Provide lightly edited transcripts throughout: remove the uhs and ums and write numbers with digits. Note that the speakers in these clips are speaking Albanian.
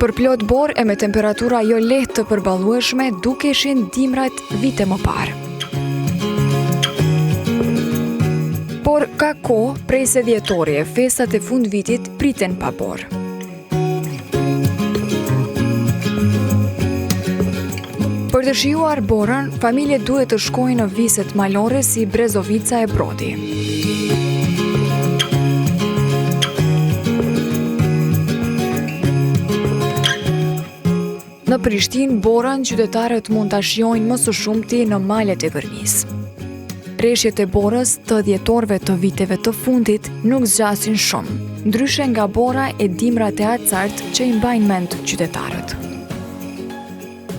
Për plot borë e me temperatura jo lehtë të përballueshme dukeshin dimrat vite më parë. Por ka kohë prej se dhjetori e festat e fund vitit priten pa borë. Për të shijuar borën, familjet duhet të shkojnë në viset malore si Brezovica e Brodi. Në Prishtinë, borën qytetarët mund ta shijojnë më së shumti në malet e Vërnisë. Rreshjet e borës të dhjetorëve të viteve të fundit nuk zgjasin shumë, ndryshe nga bora e dimrat e acartë që i mbajnë mend qytetarët.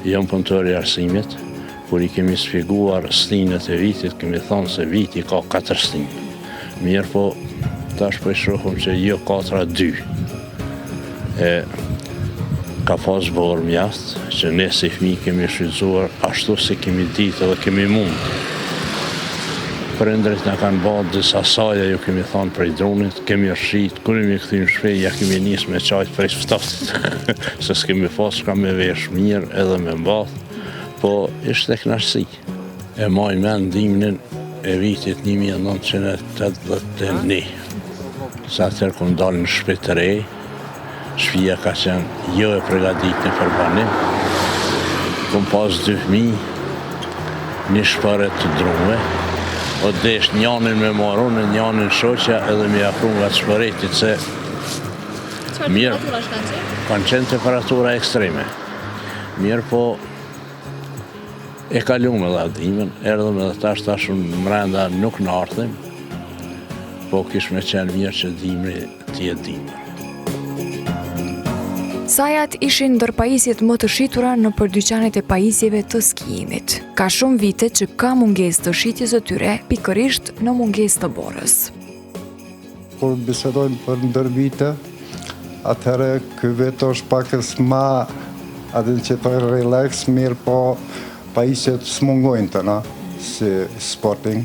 Jam punëtor i arsimit, kur i kemi sfiguar stinët e vitit, kemi thonë se viti ka 4 stinë. Mirë po, tash po i shohim që jo 4-2. Ka pas borë mjaftë, që ne si fëmijë kemi shfrytzuar ashtu si kemi ditë dhe kemi mund. Prindrit na kanë bërë disa saja, ju kemi thonë prej drunit, kemi rshit, kur jemi kthyer në shtëpi, ja kemi nisë me çajt prej ftoftit. Se s'kemi pas ka me vesh mirë edhe me mbath, po ishte kënaqësi. E maj mend dimnin e vitit 1981. Sa atëherë kur dalën në shtëpi të re, shtëpia ka qenë jo e përgatitur për banim. Kom pas 2 fëmijë, një shpare të drume, o desh njanin me marrun e njanin shoqja edhe me afru nga të shpëretit se mirë, kanë qenë temperatura ekstreme. Mirë po e kaluam edhe dimën, erdhëm edhe tash unë mrenda nuk në ardhim, po kish me qenë mirë që dimri t'jetë dimër. Sajat ishin ndër pajisjet më të shitura në dyqanet e pajisjeve të skijimit. Ka shumë vite që ka mungesë të shitjes së tyre, pikërisht në mungesë të borës. Kur bisedojmë për ndër vite, atëherë ky vit është pakës ma, atë që të relax, mirë po pajisjet s'mungojnë të na, si sporting.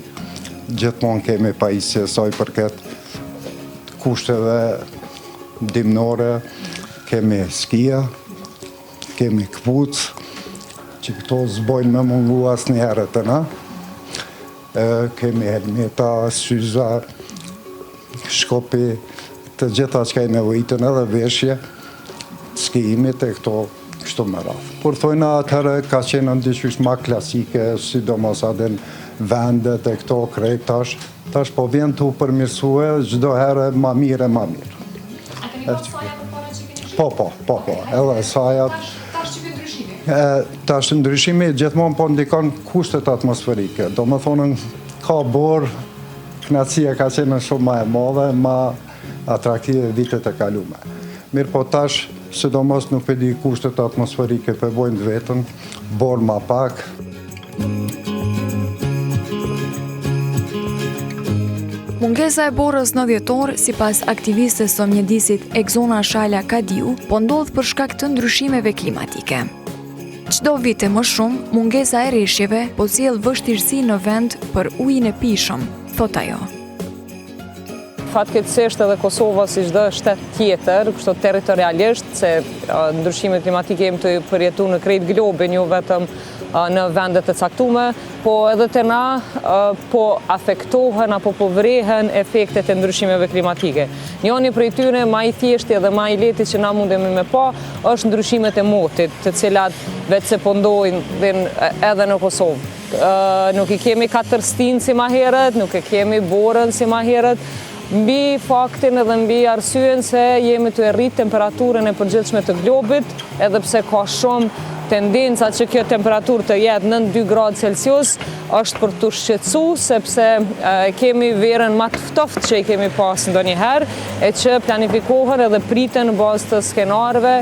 Gjithmonë kemi pajisje saj përket kushteve dimnore, kemi skia, kemi këpuc, që këto zbojnë me mungu asë një herët të na. Kemi helmeta, syza, shkopi, të gjitha që ka i nevojitën edhe veshje, skijimit e këto kështu më rafë. Por thojna atëherë ka qenë ndishysh ma klasike, sidomos adin vendet e këto krejt tash po vjen të u përmirësue, çdo herë ma mirë e ma mirë. A keni pas saja për para që keni Po, edhe sajat. Tash që ndryshimi? Tash ndryshimi gjithmonë po ndikon kushtet atmosferike. Do më thonë, ka borë, kënaqësia ka qenë shumë ma e madhe, ma atraktive vitet e kalume. Mirë po tash, sidomos nuk e di kushtet atmosferike për bojnë vetën, borë ma pak. Mungesa e borës në dhjetor, sipas aktivistes së mjedisit Ekzona Shala Kadiu, po ndodh për shkak të ndryshimeve klimatike. Çdo vit e më shumë, mungesa e rreshjeve po sjell vështirësi në vend për ujin e pijshëm, thot ajo. Fatkeqësisht edhe Kosova si çdo shtet tjetër, kështu territorialisht, se ndryshimet klimatike jemi të përjetuar në krejt globin, jo vetëm në vendet e caktume, po edhe të na po afektohen apo po vrehen efektet e ndryshimeve klimatike. Njëri prej tyre më i thjeshtë edhe më i lehtë që na mundemi me pa është ndryshimet e motit, të cilat vetë se po ndodhin edhe në Kosovë. Nuk i kemi 4 stinë si ma herët, nuk e kemi borën si ma herët, mbi faktin edhe mbi arsyen se jemi të rrit temperaturën e përgjithshme të globit, edhe pse ka shumë tendenca që kjo temperaturë të jetë nën 2 gradë Celsius, është për të shqetësu, sepse kemi verën më të ftoftë që i kemi pas ndonjëherë, e që planifikohen edhe priten në bazë të skenarëve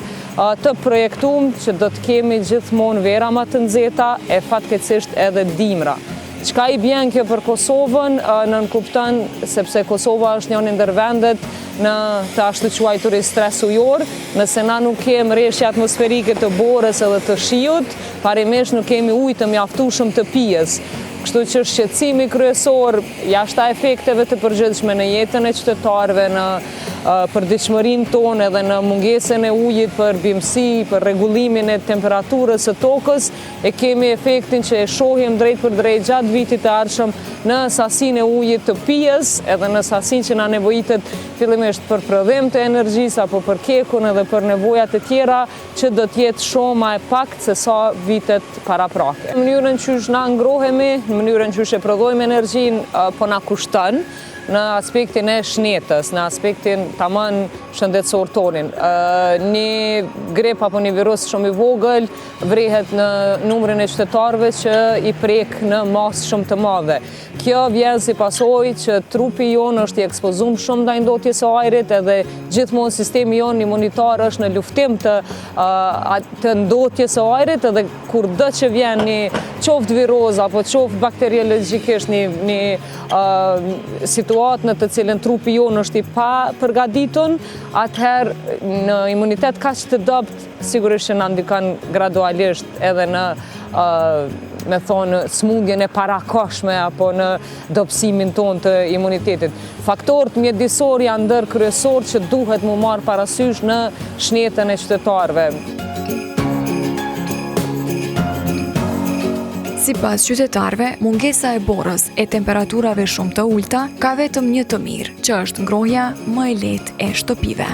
të projektuar që do të kemi gjithmonë vera më të nxehta e fatkeqësisht edhe dimra. Çka i bjen kjo për Kosovën, nënkupton sepse Kosova është një ndër vendet në të ashtu quajtur stres ujor, nëse na nuk kemi rreshje atmosferike të borës edhe të shiut, parimisht nuk kemi ujë të mjaftueshëm të pijes. Kështu që shqetësimi kryesor jashta efekteve të përgjithshme në jetën e qytetarëve, në përditshmërinë tonë edhe në mungesën e ujit për bimësi, për rregullimin e temperaturës së tokës, e kemi efektin që e shohim drejt për drejt gjatë vitit të ardhshëm në sasinë e ujit të pijes, edhe në sasinë që na nevojitet fillimisht për prodhim të energjisë apo për kekun edhe për nevojat e tjera që do të jetë shumë më e paktë se sa vitet paraprake. Në mënyrën që na ngrohemi, në mënyrën që e prodhojmë energjinë, po na kushton në aspektin e shnetës, në aspektin tamam shëndetësor tonin. Një grip apo një virus shumë i vogël vrehet në numrin e qytetarëve që i prek në masë shumë të madhe. Kjo vjen si pasojë që trupi jon është i ekspozuar shumë ndaj ndotjes së ajrit, edhe gjithmonë sistemi jon imunitar është në luftim të ndotjes së ajrit, edhe kurdo që vjen një qoftë viroz apo qoftë bakteriologjikisht një situatë në të cilën trupi jon është i pa përgatitur, atëherë në imunitet kaq të dobët sigurisht që na ndikon gradualisht edhe në me thonë smundjen e parakohshme apo në dobësimin tonë të imunitetit. Faktorët mjedisor janë ndër kryesorë që duhet mu marrë parasysh në shnetën e qytetarëve. Sipas qytetarëve, mungesa e borës e temperaturave shumë të ulta ka vetëm një të mirë, që është ngrohja më e lehtë e shtëpive.